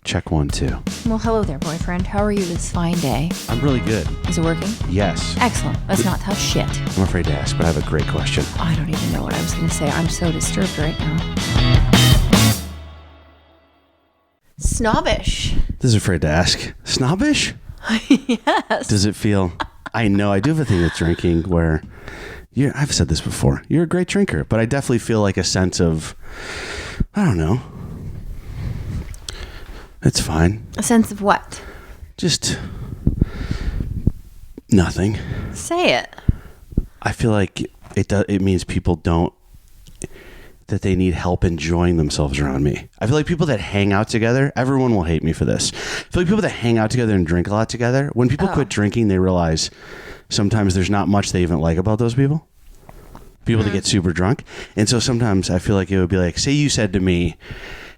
Check 1, 2. Well, hello there, boyfriend. How are you this fine day? I'm really good. Is it working? Yes. Excellent. Let's not touch shit. I'm afraid to ask, but I have a great question. I don't even know what I was going to say. I'm so disturbed right now. Snobbish. This is afraid to ask. Snobbish? Yes. Does it feel... I know, I do have a thing with drinking where... I've said this before. You're a great drinker, but I definitely feel like a sense of... I don't know. It's fine. A sense of what? Just... nothing. Say it. I feel like it means people don't... that they need help enjoying themselves around me. I feel like people that hang out together, everyone will hate me for this. I feel like people that hang out together and drink a lot together, when people quit drinking, they realize sometimes there's not much they even like about those people. People that get super drunk. And so sometimes I feel like it would be like, say you said to me,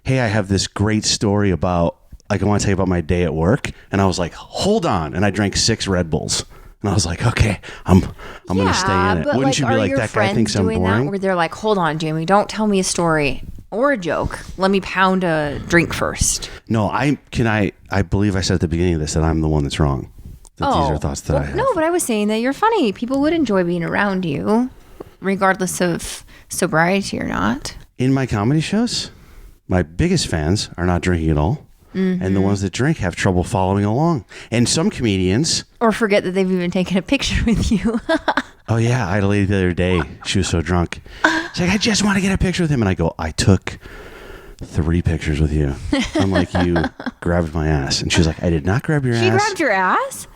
hey, I have this great story about, like, I want to tell you about my day at work. And I was like, hold on. And I drank 6 Red Bulls. And I was like, okay, I'm going to stay in it. Wouldn't you be like, that guy thinks I'm boring? That, where they're like, hold on, Jamie, don't tell me a story or a joke. Let me pound a drink first. No, I believe I said at the beginning of this that I'm the one that's wrong. That these are thoughts that I have. No, but I was saying that you're funny. People would enjoy being around you, regardless of sobriety or not. In my comedy shows, my biggest fans are not drinking at all. Mm-hmm. And the ones that drink have trouble following along. And some comedians... or forget that they've even taken a picture with you. Oh, yeah. I had a lady the other day. She was so drunk. She's like, I just want to get a picture with him. And I go, I took 3 pictures with you. I'm like, you grabbed my ass. And she's like, I did not grab your ass. She grabbed your ass?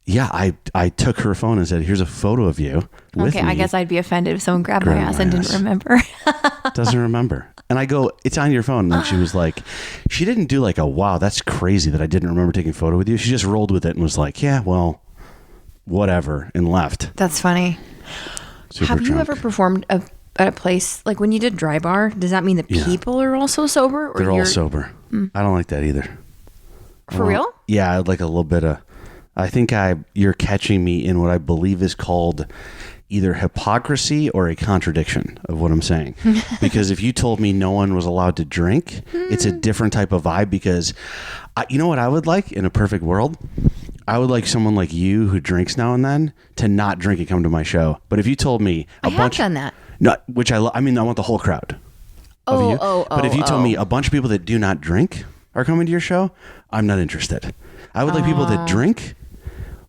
Yeah, I took her phone and said, here's a photo of you with me. Okay, I guess I'd be offended if someone grabbed my ass and didn't remember. Doesn't remember. And I go, it's on your phone. And she was like, she didn't do like a, wow, that's crazy that I didn't remember taking a photo with you. She just rolled with it and was like, yeah, well, whatever, and left. That's funny. Super Have you drunk. ever performed at a place, like when you did Dry Bar, does that mean that people are also sober? Or they're all sober. I don't like that either. For real? Yeah, I'd like a little bit of... I think you're catching me in what I believe is called either hypocrisy or a contradiction of what I'm saying. Because if you told me no one was allowed to drink, it's a different type of vibe. Because you know what I would like in a perfect world? I would like someone like you who drinks now and then to not drink and come to my show. But if you told me I have done that. No, which I mean, I want the whole crowd. But if you told me a bunch of people that do not drink are coming to your show, I'm not interested. I would like people that drink.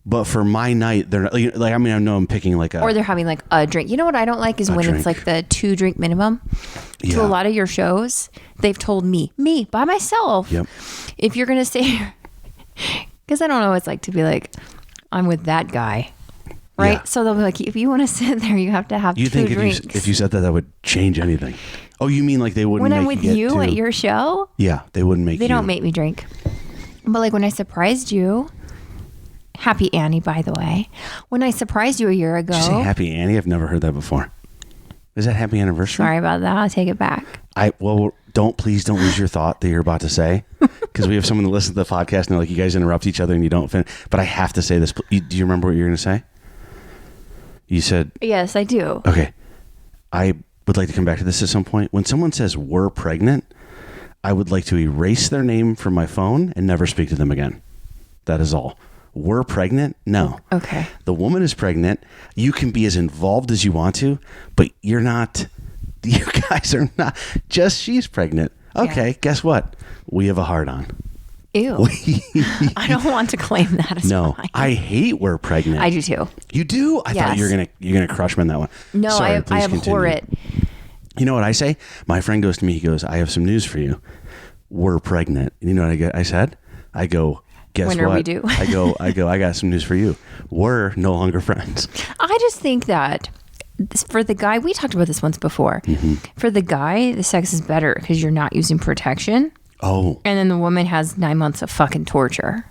But for my night, they're not, like, I mean, I know I'm picking like a... or they're having like a drink. You know what I don't like is when it's like the 2-drink minimum. Yeah. To a lot of your shows, they've told me by myself. Yep. If you're going to stay... because I don't know what it's like to be like, I'm with that guy. Right? Yeah. So they'll be like, if you want to sit there, you have to have 2 drinks. If you said that would change anything. Oh, you mean like they wouldn't when make I'm with you at your show? Yeah, they wouldn't make you. They don't make me drink. But like when I surprised you... Happy Annie, by the way. When I surprised you a year ago. Did you say Happy Annie? I've never heard that before. Is that Happy Anniversary? Sorry about that. I'll take it back. Please don't lose your thought that you're about to say. Because we have someone that listens to the podcast and they're like, you guys interrupt each other and you don't finish. But I have to say this. Do you remember what you were going to say? You said... Yes, I do. Okay. I would like to come back to this at some point. When someone says we're pregnant, I would like to erase their name from my phone and never speak to them again. That is all. We're pregnant? No. Okay. The woman is pregnant. You can be as involved as you want to, but you're not. You guys are not. Just she's pregnant. Okay, yeah. Guess what? We have a heart on. Ew. I don't want to claim that as mine. I hate we're pregnant. I do too. You do? I thought you're gonna crush me on that one. No, Sorry, I abhor it. You know what I say? My friend goes to me. He goes, "I have some news for you. We're pregnant." And you know what I said? I go, guess when what? Are we due? I go, I got some news for you. We're no longer friends. I just think that for the guy, we talked about this once before. Mm-hmm. For the guy, the sex is better because you're not using protection. Oh. And then the woman has 9 months of fucking torture.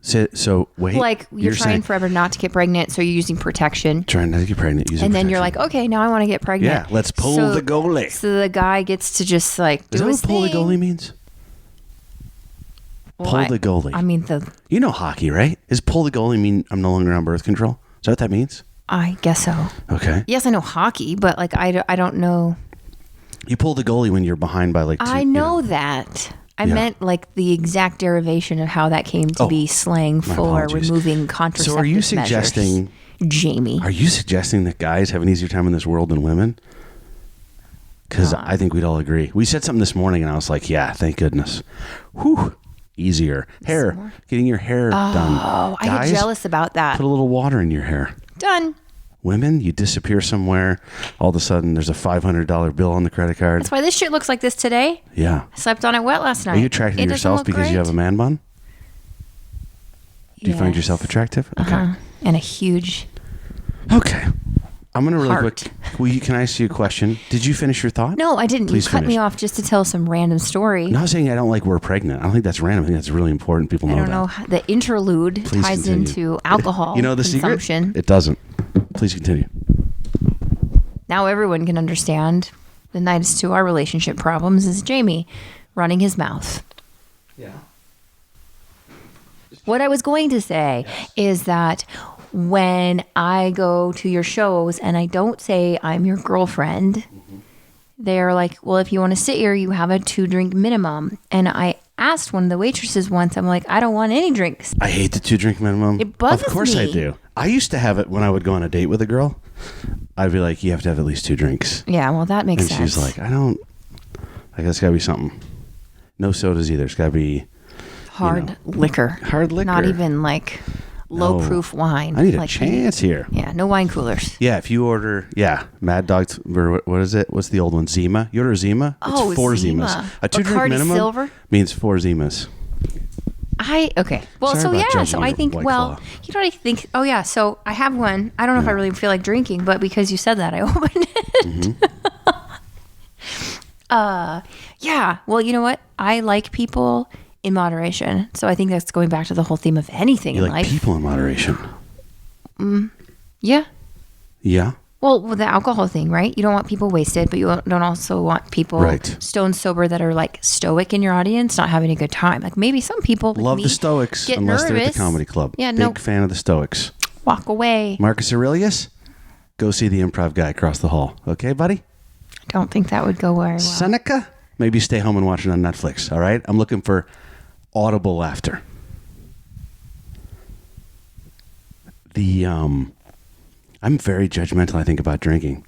So wait. Like you're trying forever not to get pregnant, so you're using protection. Trying not to get pregnant, using protection. And then you're like, okay, now I want to get pregnant. Yeah, let's pull the goalie. So the guy gets to just like do his thing. Is that what pull the goalie means? Well, pull the goalie. I mean you know hockey, right? Does pull the goalie mean I'm no longer on birth control? Is that what that means? I guess so. Okay. Yes, I know hockey, but like I don't know. You pull the goalie when you're behind by like 2. I know that. I meant like the exact derivation of how that came to be slang for removing contraceptive So are you suggesting, measures. Jamie? Are you suggesting that guys have an easier time in this world than women? Because I think we'd all agree. We said something this morning, and I was like, "Yeah, thank goodness." Whew, easier hair, getting your hair done. Oh, I get jealous about that. Put a little water in your hair. Done. Women, you disappear somewhere. All of a sudden, there's a $500 bill on the credit card. That's why this shit looks like this today. Yeah, I slept on it wet last night. Are you attracted to yourself because you have a man bun? Do you find yourself attractive? Okay. And a huge. Okay. I'm going to really quick. Can I ask you a question? Did you finish your thought? No, I didn't. Please you cut me off just to tell some random story. I'm not saying I don't like we're pregnant. I don't think that's random. I think that's really important. People know that. I don't know. The interlude ties into alcohol consumption. Secret? It doesn't. Please continue. Now everyone can understand the nicest to our relationship problems is Jamie running his mouth. Yeah. What I was going to say is that when I go to your shows and I don't say I'm your girlfriend, they're like, well, if you want to sit here, you have a 2-drink minimum. And I asked one of the waitresses once, I'm like, I don't want any drinks. I hate the 2-drink minimum. It bugs me. Of course I do. I used to have it when I would go on a date with a girl. I'd be like, you have to have at least 2 drinks. Yeah, well, that makes sense. And she's like, I guess it's got to be something. No sodas either. It's got to be hard liquor. Hard liquor. Not even like low proof wine. I need a chance here. Yeah, no wine coolers. Yeah, if you order, Mad Dog, or what is it? What's the old one? Zima? You order Zima? Oh, it's 4 Zima. Zimas. A 2-drink minimum Silver? means 4 Zimas. Okay. Well, Sorry so I think, you know what I think? Oh, yeah. So I have one. I don't know if I really feel like drinking, but because you said that, I opened it. Yeah. Well, you know what? I like people in moderation. So I think that's going back to the whole theme of anything in life. You like people in moderation? Yeah. Yeah? Well, with the alcohol thing, right? You don't want people wasted, but you don't also want people stone sober that are like stoic in your audience, not having a good time. Like maybe some people love the Stoics unless they're at the comedy club. Yeah, Big fan of the Stoics. Walk away. Marcus Aurelius, go see the improv guy across the hall. Okay, buddy? I don't think that would go very well. Seneca, maybe stay home and watch it on Netflix. All right? I'm looking for audible laughter. I'm very judgmental, I think, about drinking.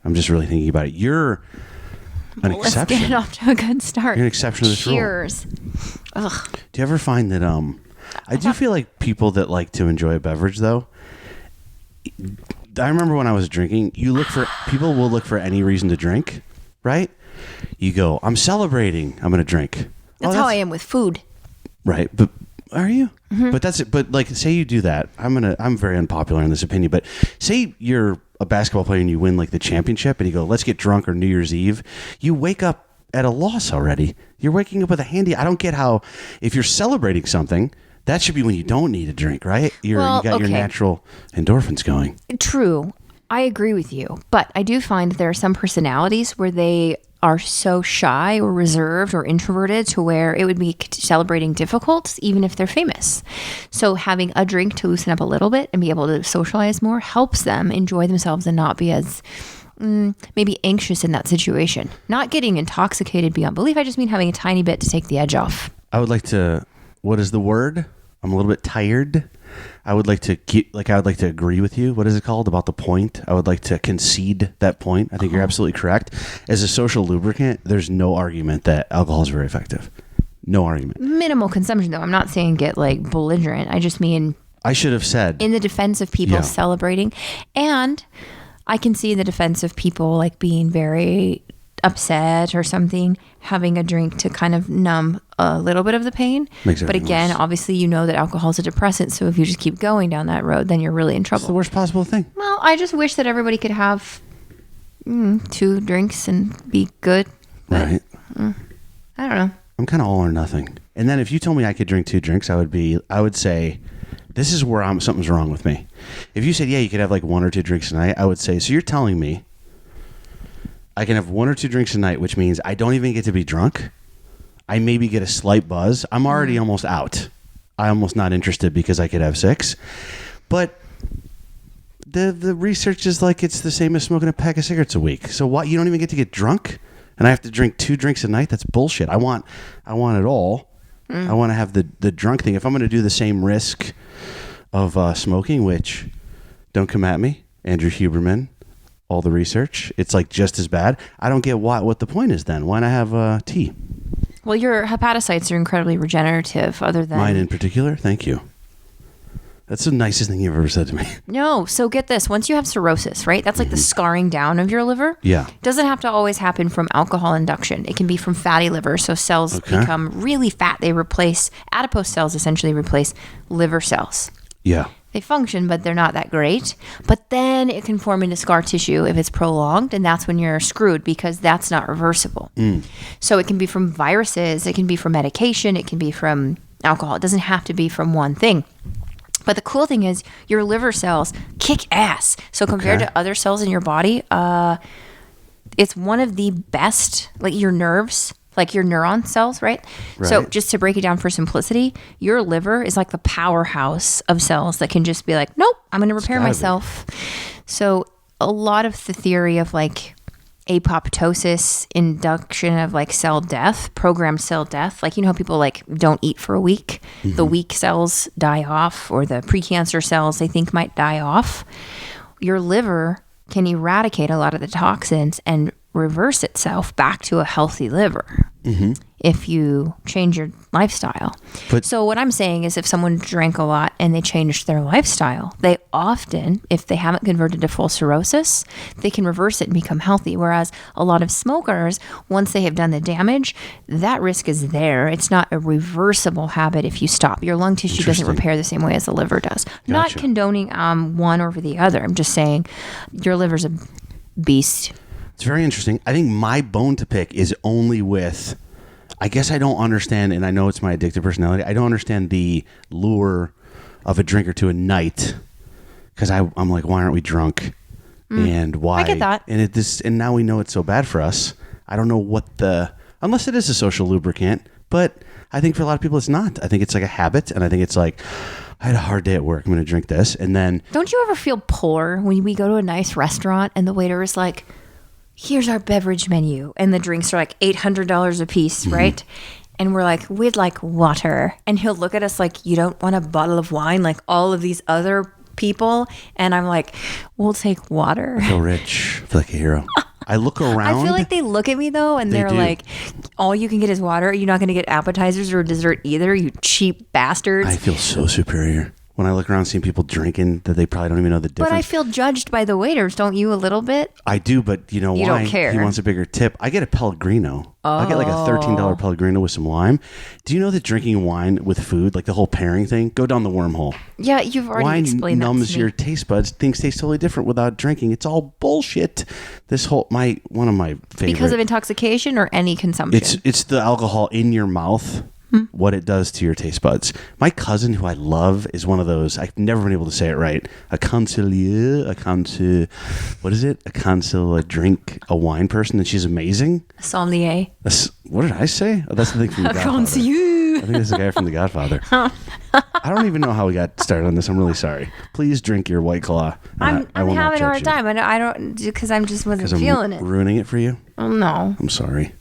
I'm just really thinking about it. You're an exception. Let's get it off to a good start. You're an exception to this rule. Cheers. Ugh. Do you ever find that I do feel like people that like to enjoy a beverage, though, I remember when I was drinking, people will look for any reason to drink, right? You go, I'm celebrating, I'm going to drink. That's how I am with food. Right, but are you? Mm-hmm. But that's it. But like, say you do that. I'm very unpopular in this opinion. But say you're a basketball player and you win like the championship, and you go, let's get drunk on New Year's Eve. You wake up at a loss already. You're waking up with a handy. I don't get how if you're celebrating something, that should be when you don't need a drink, right? You got your natural endorphins going. True, I agree with you, but I do find that there are some personalities where they are so shy or reserved or introverted to where it would be celebrating difficult, even if they're famous. So having a drink to loosen up a little bit and be able to socialize more helps them enjoy themselves and not be as maybe anxious in that situation. Not getting intoxicated beyond belief. I just mean having a tiny bit to take the edge off. I would like to, what is the word? I'm a little bit tired. I would like to agree with you. What is it called about the point? I would like to concede that point. I think you're absolutely correct. As a social lubricant, there's no argument that alcohol is very effective. No argument. Minimal consumption, though. I'm not saying get like belligerent. I just mean I should have said in the defense of people celebrating, and I can see the defense of people like being very upset or something, having a drink to kind of numb a little bit of the pain. But again, obviously, you know that alcohol is a depressant. So if you just keep going down that road, then you're really in trouble. It's the worst possible thing. Well, I just wish that everybody could have 2 drinks and be good. But, right. I don't know. I'm kind of all or nothing. And then if you told me I could drink 2 drinks, I would say, this is where something's wrong with me. If you said, yeah, you could have like 1 or 2 drinks a night, I would say, so you're telling me I can have 1 or 2 drinks a night, which means I don't even get to be drunk. I maybe get a slight buzz. I'm already almost out. I'm almost not interested because I could have 6. But the research is like it's the same as smoking a pack of cigarettes a week. So what? You don't even get to get drunk? and I have to drink 2 drinks a night. That's bullshit. I want it all. I want to have the drunk thing. If I'm going to do the same risk of smoking, which don't come at me, Andrew Huberman, all the research, it's like just as bad. I don't get what the point is then. Why not have tea? Well, your hepatocytes are incredibly regenerative, other than... Mine in particular? Thank you. That's the nicest thing you've ever said to me. No, so get this. Once you have cirrhosis, right? That's like the scarring down of your liver. Yeah. Doesn't have to always happen from alcohol induction. It can be from fatty liver. So cells become really fat. They replace, adipose cells essentially replace liver cells. Yeah. They function, but they're not that great. But then it can form into scar tissue if it's prolonged, and that's when you're screwed because that's not reversible. So it can be from viruses, it can be from medication, it can be from alcohol. It doesn't have to be from one thing. But the cool thing is your liver cells kick ass. So compared to other cells in your body, it's one of the best, like your nerves, like your neuron cells, right? So just to break it down for simplicity, your liver is like the powerhouse of cells that can just be like, nope, I'm going to repair myself. So a lot of the theory of like apoptosis, induction of like cell death, programmed cell death, like, you know how people like don't eat for a week, the weak cells die off, or the precancer cells they think might die off. Your liver can eradicate a lot of the toxins and reverse itself back to a healthy liver if you change your lifestyle. So what I'm saying is if someone drank a lot and they changed their lifestyle, they often, if they haven't converted to full cirrhosis, they can reverse it and become healthy. Whereas a lot of smokers, once they have done the damage, that risk is there. It's not a reversible habit if you stop. Your lung tissue doesn't repair the same way as the liver does. Not condoning one over the other. I'm just saying your liver's a beast. It's very interesting. I think my bone to pick is only with, I guess I don't understand, and I know it's my addictive personality, I don't understand the lure of a drink or two a night, because I'm like, why aren't we drunk? And why? I get that. And now we know it's so bad for us. I don't know unless it is a social lubricant, but I think for a lot of people it's not. I think it's like a habit, and I think it's like, I had a hard day at work, I'm going to drink this, and then... Don't you ever feel poor when we go to a nice restaurant and the waiter is like, here's our beverage menu, and the drinks are like $800 a piece, right? And we're like, we'd like water. And he'll look at us like, you don't want a bottle of wine like all of these other people? And I'm like, we'll take water. I feel rich. I feel like a hero. I look around. I feel like they look at me though, and they're like, all you can get is water. You're not going to get appetizers or dessert either, you cheap bastards. I feel so superior when I look around seeing people drinking that they probably don't even know the difference. But I feel judged by the waiters, don't you, a little bit? I do, but you know why? You don't care. He wants a bigger tip. I get a Pellegrino. I get like a $13 Pellegrino with some lime. Do you know that drinking wine with food, like the whole pairing thing, go down the wormhole? Yeah, you've already explained that to me. Wine numbs your taste buds. Things taste totally different without drinking. It's all bullshit. This whole, one of my favorite. Because of intoxication or any consumption? It's the alcohol in your mouth. What it does to your taste buds. My cousin, who I love, is one of those. I've never been able to say it right. Drink a wine person, and she's amazing. A sommelier. What did I say? Oh, that's the thing from The Godfather. I think that's the guy from The Godfather. I don't even know how we got started on this. I'm really sorry. Please drink your White Claw. I'm having a hard time. I don't, because I'm just wasn't feeling it. Ruining it for you? Oh, no. I'm sorry.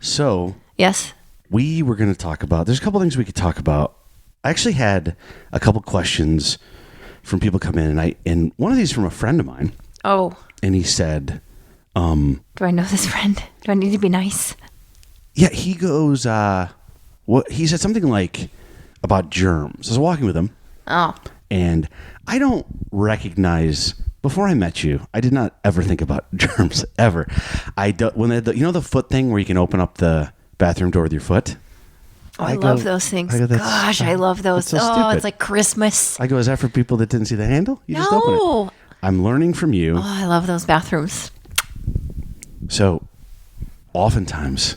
So. Yes. We were going to talk about, there's a couple things we could talk about. I actually had a couple questions from people come in, and one of these from a friend of mine. Oh. And he said, do I know this friend? Do I need to be nice? Yeah, he goes, he said something like about germs. I was walking with him. Oh. And I don't recognize, before I met you, I did not ever think about germs, ever. You know the foot thing where you can open up the bathroom door with your foot? Oh, I love those things. Gosh, I love those. So stupid. It's like Christmas. I go, is that for people that didn't see the handle? You just open it. I'm learning from you. Oh, I love those bathrooms. So, oftentimes,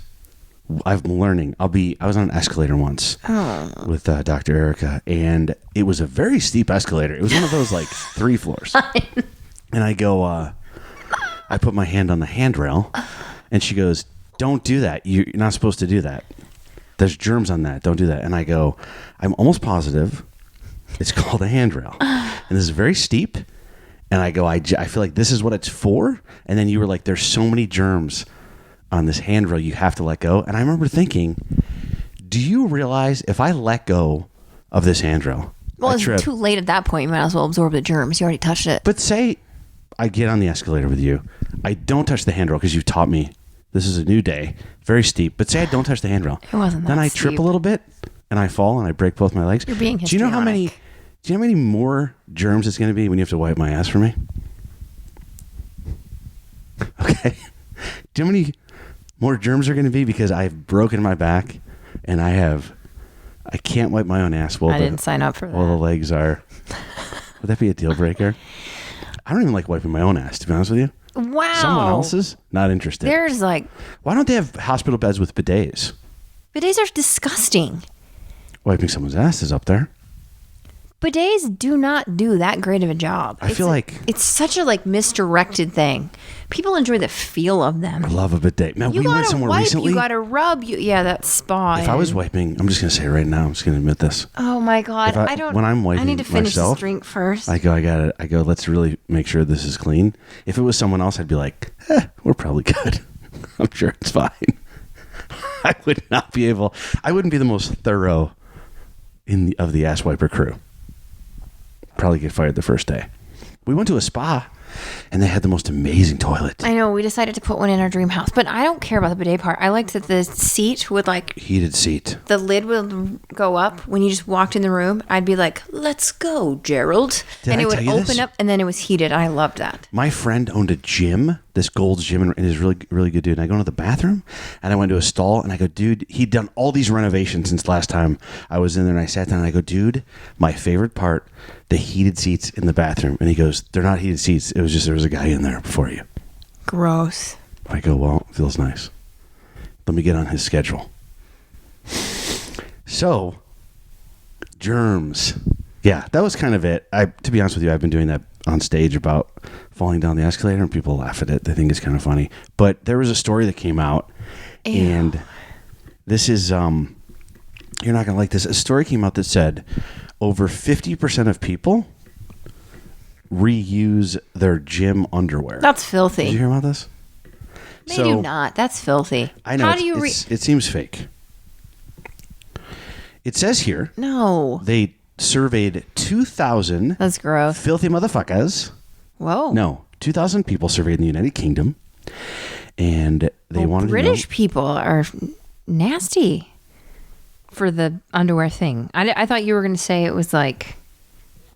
I'm learning. I was on an escalator once with Dr. Erika, and it was a very steep escalator. It was one of those like 3 floors. And I go, I put my hand on the handrail, and she goes, don't do that. You're not supposed to do that. There's germs on that. Don't do that. And I go, I'm almost positive it's called a handrail. And this is very steep. And I go, I feel like this is what it's for. And then you were like, there's so many germs on this handrail you have to let go. And I remember thinking, do you realize if I let go of this handrail, Well, it's too late at that point. You might as well absorb the germs. You already touched it. But say I get on the escalator with you. I don't touch the handrail because you've taught me this is a new day. Very steep. But say I don't touch the handrail. It wasn't that Then I steep. trip a little bit and I fall and I break both my legs. You're being Do you know how many more germs it's going to be when you have to wipe my ass for me? Okay. Do you know how many more germs are going to be because I've broken my back and I can't wipe my own ass. I didn't sign up for that. Well, the legs are. Would that be a deal breaker? I don't even like wiping my own ass, to be honest with you. Wow. Someone else's? Not interested. There's like... Why don't they have hospital beds with bidets? Bidets are disgusting. Wiping someone's ass is up there. Bidets do not do that great of a job. I feel like... It's such a misdirected thing. People enjoy the feel of them. I love a bidet. Man, we went somewhere recently. You gotta rub. Yeah, that spa. If I was wiping, I'm just going to say it right now. I'm just going to admit this. Oh my God. I don't... When I'm wiping I need to finish myself, this drink first. I go, let's really make sure this is clean. If it was someone else, I'd be like, we're probably good. I'm sure it's fine. I wouldn't be the most thorough of the ass wiper crew. Probably get fired the first day. We went to a spa and they had the most amazing toilet. I know. We decided to put one in our dream house, but I don't care about the bidet part. I liked that the seat would heated seat. The lid would go up when you just walked in the room. I'd be like, "Let's go, Gerald," and it would open up, and then it was heated. I loved that. My friend owned a gym, this Gold's Gym, and he's really, really good dude. And I go into the bathroom, and I went to a stall, and I go, dude, he'd done all these renovations since last time I was in there, and I sat down, and I go, dude, my favorite part, the heated seats in the bathroom. And he goes, they're not heated seats. It was just there was a guy in there before you. Gross. I go, well, it feels nice. Let me get on his schedule. So, germs. Yeah, that was kind of it. To be honest with you, I've been doing that on stage about falling down the escalator, and people laugh at it. They think it's kind of funny. But there was a story that came out, and this is, you're not going to like this. A story came out that said over 50% of people reuse their gym underwear. That's filthy. Did you hear about this? They do not. That's filthy. I know. How do you it seems fake. It says here. No. They surveyed 2,000. That's gross. Filthy motherfuckers. Whoa. No, 2,000 people surveyed in the United Kingdom, and they wanted British to know. people are nasty for the underwear thing. I thought you were going to say it was like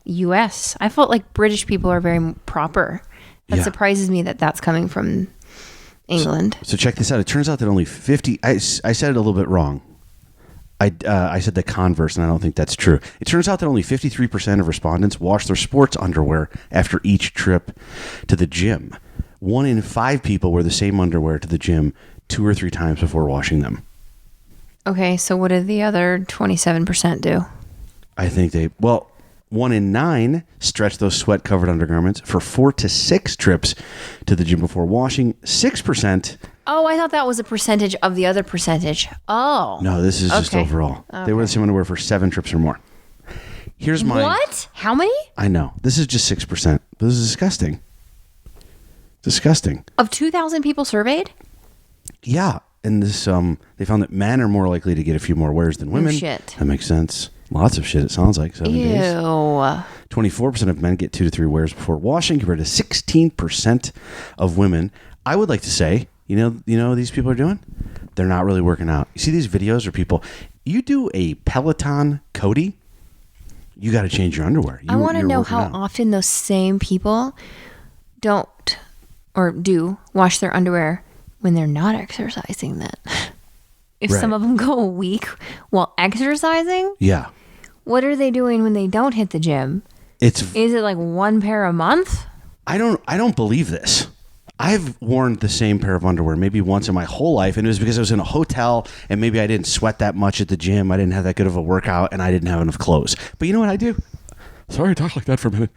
U.S. I felt like British people are very proper. That surprises me that that's coming from England. So check this out. It turns out that only 50. I said it a little bit wrong. I said the converse, and I don't think that's true. It turns out that only 53% of respondents wash their sports underwear after each trip to the gym. 1 in 5 people wear the same underwear to the gym 2 or 3 times before washing them. Okay, so what did the other 27% do? I think 1 in 9 stretch those sweat-covered undergarments for 4 to 6 trips to the gym before washing. 6%. Oh, I thought that was a percentage of the other percentage. Oh. No, this is just overall. Okay. They wear the same underwear for 7 trips or more. Here's my... What? How many? I know. This is just 6%. This is disgusting. Disgusting. Of 2,000 people surveyed? Yeah. And this, they found that men are more likely to get a few more wears than women. Oh, shit. That makes sense. Lots of shit, it sounds like. 7 days. Ew. 24% of men get 2 to 3 wears before washing, compared to 16% of women. I would like to say... You know what these people are doing? They're not really working out. You see these videos where people, you do a Peloton Cody, you got to change your underwear. I want to know how often those same people don't or do wash their underwear when they're not exercising then. If some of them go a week while exercising, what are they doing when they don't hit the gym? Is it like 1 pair a month? I don't believe this. I've worn the same pair of underwear maybe once in my whole life, and it was because I was in a hotel and maybe I didn't sweat that much at the gym. I didn't have that good of a workout, and I didn't have enough clothes. But you know what I do? Sorry, I talk like that for a minute.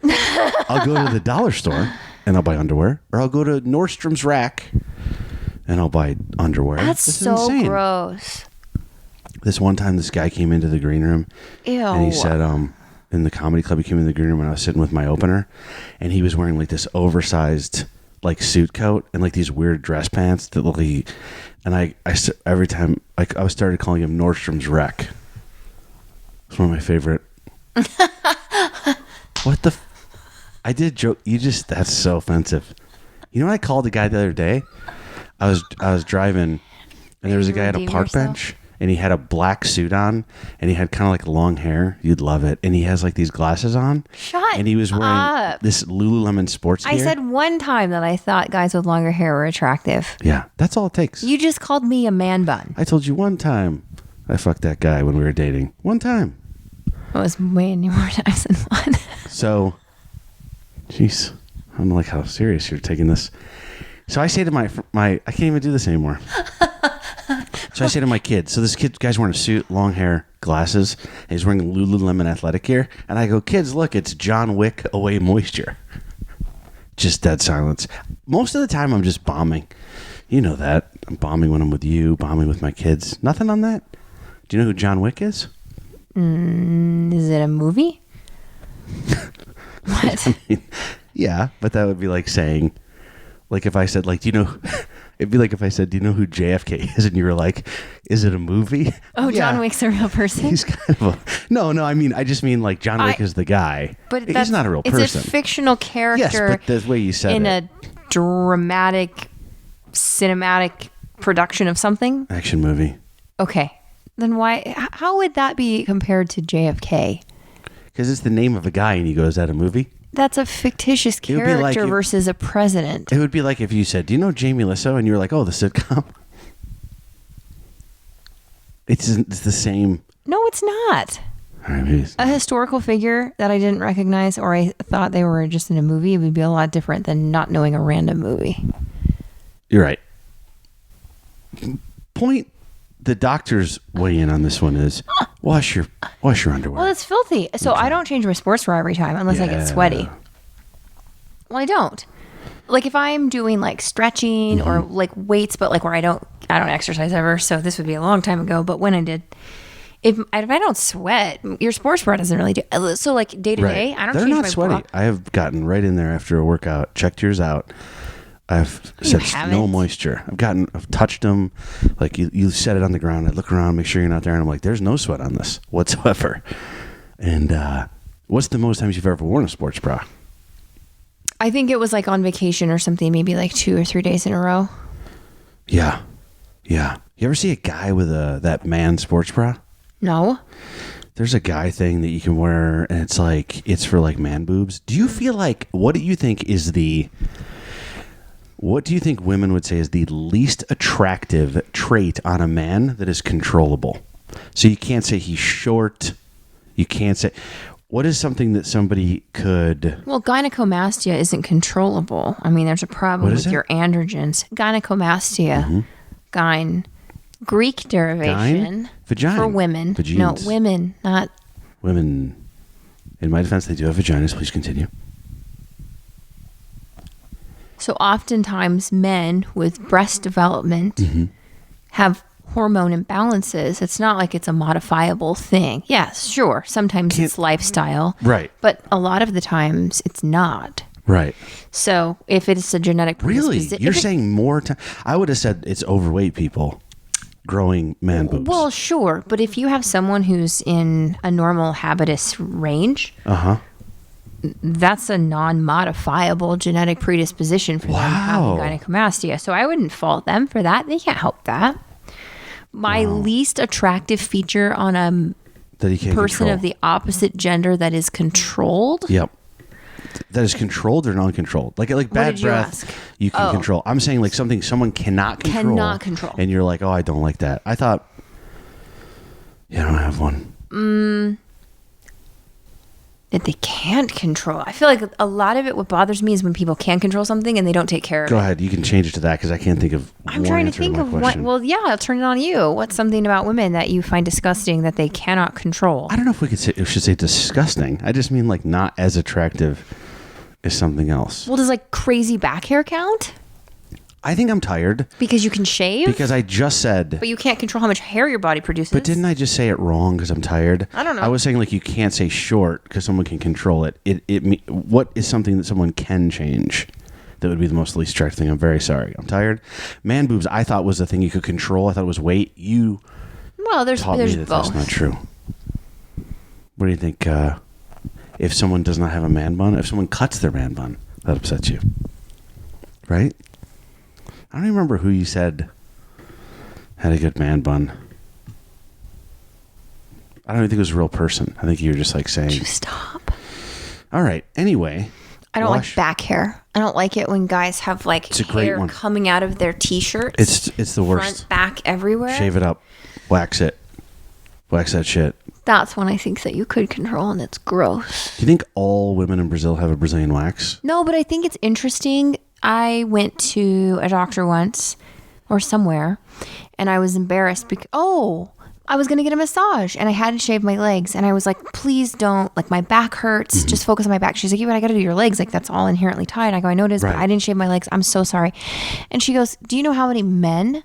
I'll go to the dollar store and I'll buy underwear, or I'll go to Nordstrom's Rack and I'll buy underwear. That's so insane. Gross. This one time, this guy came into the green room. Ew. And he said, in the comedy club, he came in the green room when I was sitting with my opener, and he was wearing like this oversized like suit coat and like these weird dress pants that look like, and I every time like I started calling him Nordstrom's Wreck. It's one of my favorite. What the? I did joke. That's so offensive. You know what I called the guy the other day? I was driving, and there was a guy at a park bench, and he had a black suit on, and he had kind of like long hair. You'd love it. And he has like these glasses on. Shut And he was wearing up. this Lululemon sports gear. I said one time that I thought guys with longer hair were attractive. Yeah, that's all it takes. You just called me a man bun. I told you one time I fucked that guy when we were dating. One time. It was way more times than one. So, jeez, I don't like how serious you're taking this. So I say to my I can't even do this anymore. So I say to my kid, so this guy's wearing a suit, long hair, glasses, and he's wearing Lululemon athletic gear. And I go, kids, look, it's John Wick Away Moisture. Just dead silence. Most of the time I'm just bombing. You know that. I'm bombing when I'm with you, bombing with my kids. Nothing on that? Do you know who John Wick is? Is it a movie? What? I mean, yeah, but that would be like saying, like if I said, like, do you know, it'd be like if I said, do you know who JFK is? And you were like, is it a movie? Oh, Yeah. John Wick's a real person? He's kind of a, no, I mean, I just mean like John Wick is the guy. But he's not a real person. It's a fictional character. Yes, but the way you said in it. a dramatic, cinematic production of something. Action movie. Okay. Then how would that be compared to JFK? Because it's the name of a guy and he goes, is that a movie? That's a fictitious character versus a president. It would be like if you said, do you know Jamie Lissow? And you were like, oh, the sitcom. It's the same. No, it's not. All right, A historical figure that I didn't recognize or I thought they were just in a movie would be a lot different than not knowing a random movie. You're right. The doctor's weigh in on this one is wash your underwear. Well, it's filthy. So I don't change my sports bra every time unless I get sweaty. Well, I don't. Like if I'm doing like stretching or like weights, but like where I don't exercise ever. So this would be a long time ago. But when I did, if I don't sweat, your sports bra doesn't really do. So like day to day, I don't. They're change not my sweaty. bra. I have gotten right in there after a workout, checked yours out. I've said no moisture. I've touched them. Like you set it on the ground. I look around, make sure you're not there. And I'm like, there's no sweat on this whatsoever. And what's the most times you've ever worn a sports bra? I think it was like on vacation or something, maybe like 2 or 3 days in a row. Yeah. You ever see a guy with that man sports bra? No. There's a guy thing that you can wear, and it's for like man boobs. Do you feel like, what do you think women would say is the least attractive trait on a man that is controllable? So you can't say he's short. You can't say, what is something that somebody could... Well, gynecomastia isn't controllable. I mean, there's a problem with your androgens. Gynecomastia. Gyne. Greek derivation. Vagina. For women. Vagines. No, women, not... Women. In my defense, they do have vaginas. Please continue. So oftentimes men with breast development have hormone imbalances. It's not like it's a modifiable thing. Yes, sure. Sometimes it's lifestyle. Right. But a lot of the times it's not. Right. So if it's a genetic predisposition... Really? You're saying more time? I would have said it's overweight people growing man boobs. Well, sure. But if you have someone who's in a normal habitus range... That's a non-modifiable genetic predisposition for them having gynecomastia. So I wouldn't fault them for that. They can't help that. My least attractive feature on a person of the opposite gender that is controlled. Yep. That is controlled or non-controlled? Like bad breath, you can control. I'm saying like something someone cannot control. Cannot control. And you're like, oh, I don't like that. I thought, yeah, I don't have one. That they can't control. I feel like a lot of it, what bothers me is when people can control something and they don't take care of it. Go ahead. You can change it to that because I can't think of I'm trying to think of what. Well, yeah, I'll turn it on you. What's something about women that you find disgusting that they cannot control? I don't know if we should say disgusting. I just mean like not as attractive as something else. Well, does like crazy back hair count? I think I'm tired. Because you can shave? Because I just said... But you can't control how much hair your body produces. But didn't I just say it wrong because I'm tired? I don't know. I was saying like you can't say short because someone can control it. What is something that someone can change? that would be the most least attractive thing. I'm very sorry. I'm tired. Man boobs, I thought was a thing you could control. I thought it was weight. You there's taught me that both. that's not true. What do you think? If someone does not have a man bun, if someone cuts their man bun, that upsets you, right? I don't even remember who you said had a good man bun. I don't even think it was a real person. I think you were just like saying. You stop. All right. Anyway. I don't like back hair. I don't like it when guys have like hair coming out of their t-shirts. It's the worst. Front, back, everywhere. Shave it up. Wax it. Wax that shit. That's one I think that you could control, and it's gross. Do you think all women in Brazil have a Brazilian wax? No, but I think it's interesting. I went to a doctor once or somewhere, and I was embarrassed because, I was going to get a massage, and I had to shave my legs, and I was like, please don't, like my back hurts, just focus on my back. She's like, yeah, but I got to do your legs. Like that's all inherently tight. I go, I know it is, but I didn't shave my legs. I'm so sorry. And she goes, do you know how many men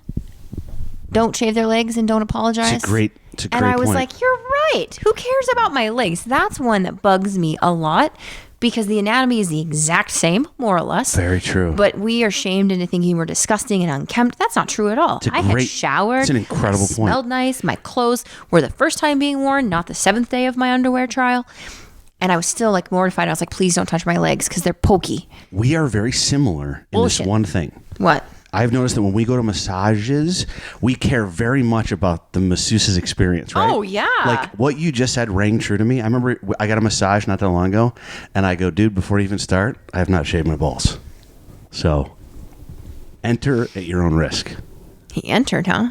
don't shave their legs and don't apologize? It's a great and I was point. like, you're right. Who cares about my legs? That's one that bugs me a lot because the anatomy is the exact same, more or less. Very true. But we are shamed into thinking we're disgusting and unkempt. That's not true at all. I had showered. It's an incredible point. Smelled nice. My clothes were the first time being worn, not the 7th day of my underwear trial. And I was still like mortified. I was like, please don't touch my legs because they're pokey. We are very similar in this one thing. What? I've noticed that when we go to massages, we care very much about the masseuse's experience, right? Oh, yeah. Like what you just said rang true to me. I remember I got a massage not that long ago, and I go, dude, before you even start, I have not shaved my balls. So enter at your own risk. He entered, huh?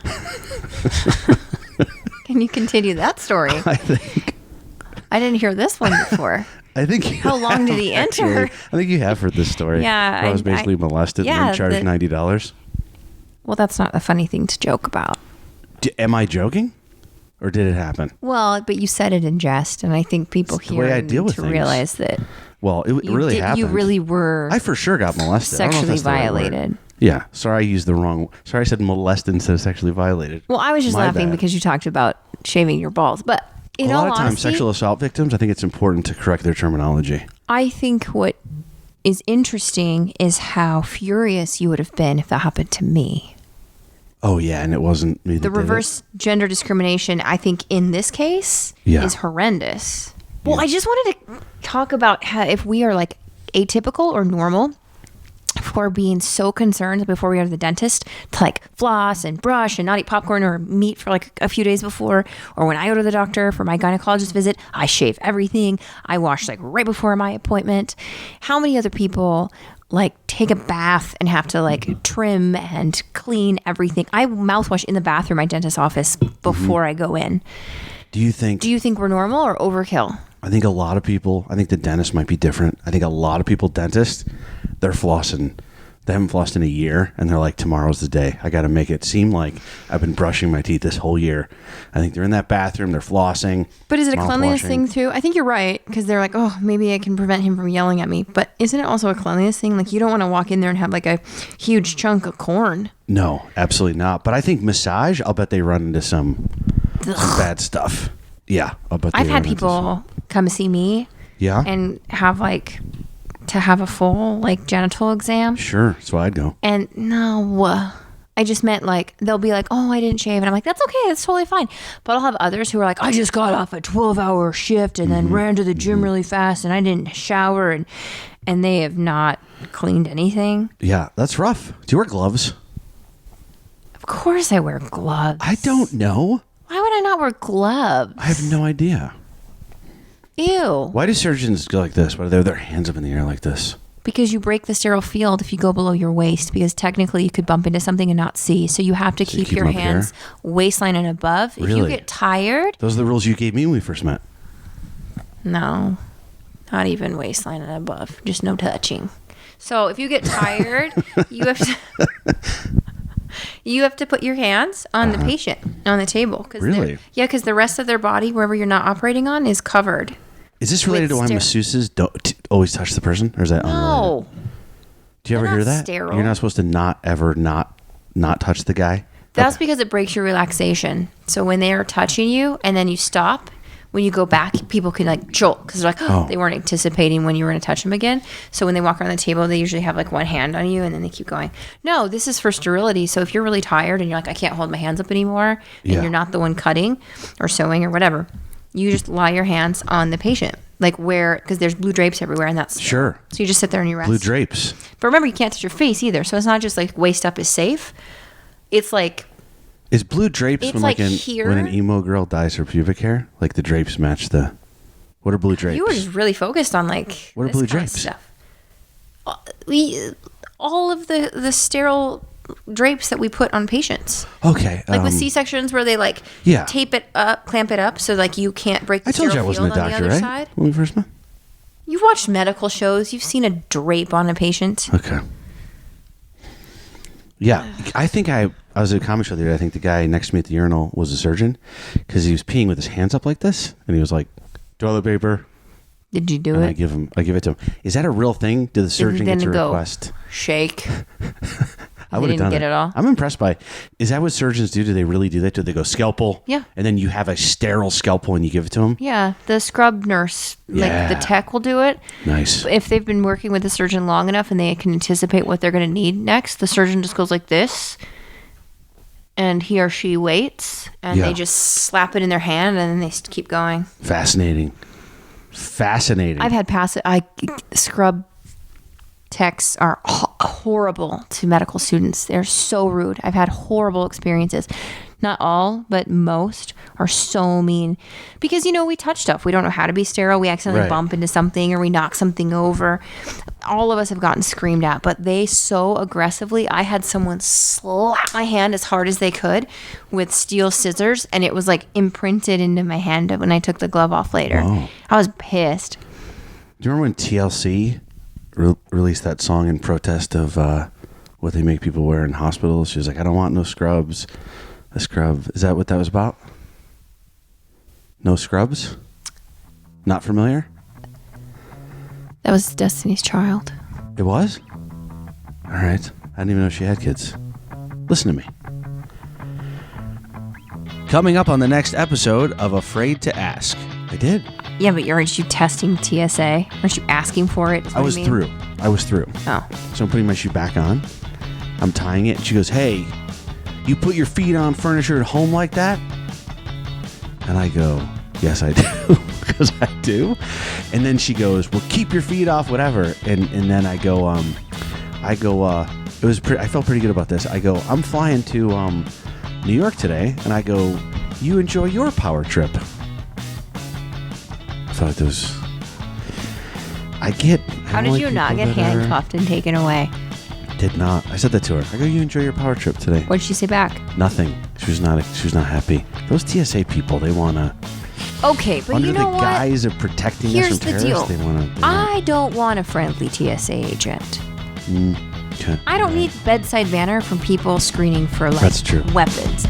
Can you continue that story? I didn't hear this one before. I think. How long did he enter? I think you have heard this story. Yeah, where I was basically molested and then charged $90. Well, that's not a funny thing to joke about. Am I joking, or did it happen? Well, but you said it in jest, and I think people here need to realize that. Well, it really happened. You really were. I for sure got molested. Sexually violated. Yeah. Sorry, I used the wrong. Sorry, I said molested instead of sexually violated. Well, I was just laughing because you talked about shaving your balls, but. A lot of times, sexual assault victims, I think it's important to correct their terminology. I think what is interesting is how furious you would have been if that happened to me. Oh, yeah, and it wasn't me. The reverse gender discrimination, I think, in this case, is horrendous. Well, I just wanted to talk about how if we are like atypical or normal for being so concerned before we go to the dentist to like floss and brush and not eat popcorn or meat for like a few days before, or when I go to the doctor for my gynecologist visit, I shave everything. I wash like right before my appointment. How many other people like take a bath and have to like trim and clean everything? I mouthwash in the bathroom, my dentist's office before I go in. Do you think we're normal or overkill? I think a lot of people, I think the dentist might be different. I think a lot of people, dentists, they're flossing. They haven't flossed in a year, and they're like, tomorrow's the day. I got to make it seem like I've been brushing my teeth this whole year. I think they're in that bathroom, they're flossing. But is it a cleanliness thing too? I think you're right, because they're like, oh, maybe I can prevent him from yelling at me. But isn't it also a cleanliness thing? Like, you don't want to walk in there and have like a huge chunk of corn. No, absolutely not. But I think massage, I'll bet they run into some bad stuff. Yeah, I'll bet I've had people come see me. Yeah. And have like to have a full like genital exam. Sure, so I'd go. And no, I just meant like they'll be like, oh, I didn't shave, and I'm like, that's okay, that's totally fine. But I'll have others who are like, I just got off a 12-hour shift and then ran to the gym really fast, and I didn't shower, and they have not cleaned anything. Yeah, that's rough. Do you wear gloves? Of course, I wear gloves. I don't know. Why would I not wear gloves? I have no idea. Ew. Why do surgeons go like this? Why do they have their hands up in the air like this? Because you break the sterile field if you go below your waist, because technically you could bump into something and not see. So you have to keep your hands waistline and above. Really? If you get tired. Those are the rules you gave me when we first met. No, not even waistline and above. Just no touching. So if you get tired, you have to put your hands on the patient, on the table. Really? Yeah, because the rest of their body, wherever you're not operating on, is covered. Is this related to why masseuses don't always touch the person? Or is that unrelated? No. Do you ever hear that? Sterile. You're not supposed to not touch the guy? That's because it breaks your relaxation. So when they are touching you and then you stop, when you go back, people can like jolt because they're like, oh, they weren't anticipating when you were going to touch them again. So when they walk around the table, they usually have like one hand on you and then they keep going. No, this is for sterility. So if you're really tired and you're like, I can't hold my hands up anymore, and you're not the one cutting or sewing or whatever, you just lie your hands on the patient. Like where, because there's blue drapes everywhere and that's sure. So you just sit there and you rest. Blue drapes. But remember, you can't touch your face either. So it's not just like waist up is safe. It's like, is blue drapes it's when like when an emo girl dyes her pubic hair? Like the drapes match the. What are blue drapes? You were just really focused on like what are blue drapes? Stuff. All of the sterile drapes that we put on patients. Okay. Like with C-sections where they like tape it up, clamp it up so like you can't break the I told you I wasn't a doctor, right? Side. When we first met. You've watched medical shows. You've seen a drape on a patient. Okay. Yeah. I think I was at a comedy show the other day. I think the guy next to me at the urinal was a surgeon because he was peeing with his hands up like this. And he was like, toilet paper. Did you do and it? I give it to him. Is that a real thing? Did the surgeon get to request? Shake. I would have done get it all. I'm impressed by. Is that what surgeons do? Do they really do that? Do they go scalpel? Yeah. And then you have a sterile scalpel and you give it to them? Yeah. The scrub nurse, like the tech will do it. Nice. If they've been working with the surgeon long enough and they can anticipate what they're going to need next, the surgeon just goes like this. And he or she waits and they just slap it in their hand and then they keep going. Fascinating. I've had scrub techs are horrible to medical students. They're so rude. I've had horrible experiences. Not all, but most are so mean because, we touch stuff. We don't know how to be sterile. We accidentally bump into something or we knock something over. All of us have gotten screamed at, but they so aggressively, I had someone slap my hand as hard as they could with steel scissors and it was like imprinted into my hand when I took the glove off later. Whoa. I was pissed. Do you remember when TLC released that song in protest of what they make people wear in hospitals? She was like, I don't want no scrubs. A scrub. Is that what that was about? No scrubs? Not familiar? That was Destiny's Child. It was? All right. I didn't even know she had kids. Listen to me. Coming up on the next episode of Afraid to Ask. I did. Yeah, but aren't you testing TSA? Aren't you asking for it? I was through. Oh. So I'm putting my shoe back on. I'm tying it. And she goes, hey, you put your feet on furniture at home like that? And I go, yes, I do. Because I do. And then she goes, well, keep your feet off, whatever. And then I go, it was I felt pretty good about this. I go, I'm flying to New York today. And I go, you enjoy your power trip. I thought it was, How did you not get handcuffed and taken away? Did not. I said that to her. I go, you enjoy your power trip today. What did she say back? Nothing. She was not happy. Those TSA people, they want to. Okay, but you know what? Under the guise of protecting us from terrorists, deal. They want to. I don't want a friendly TSA agent. Okay. I don't need bedside manner from people screening for That's true. weapons.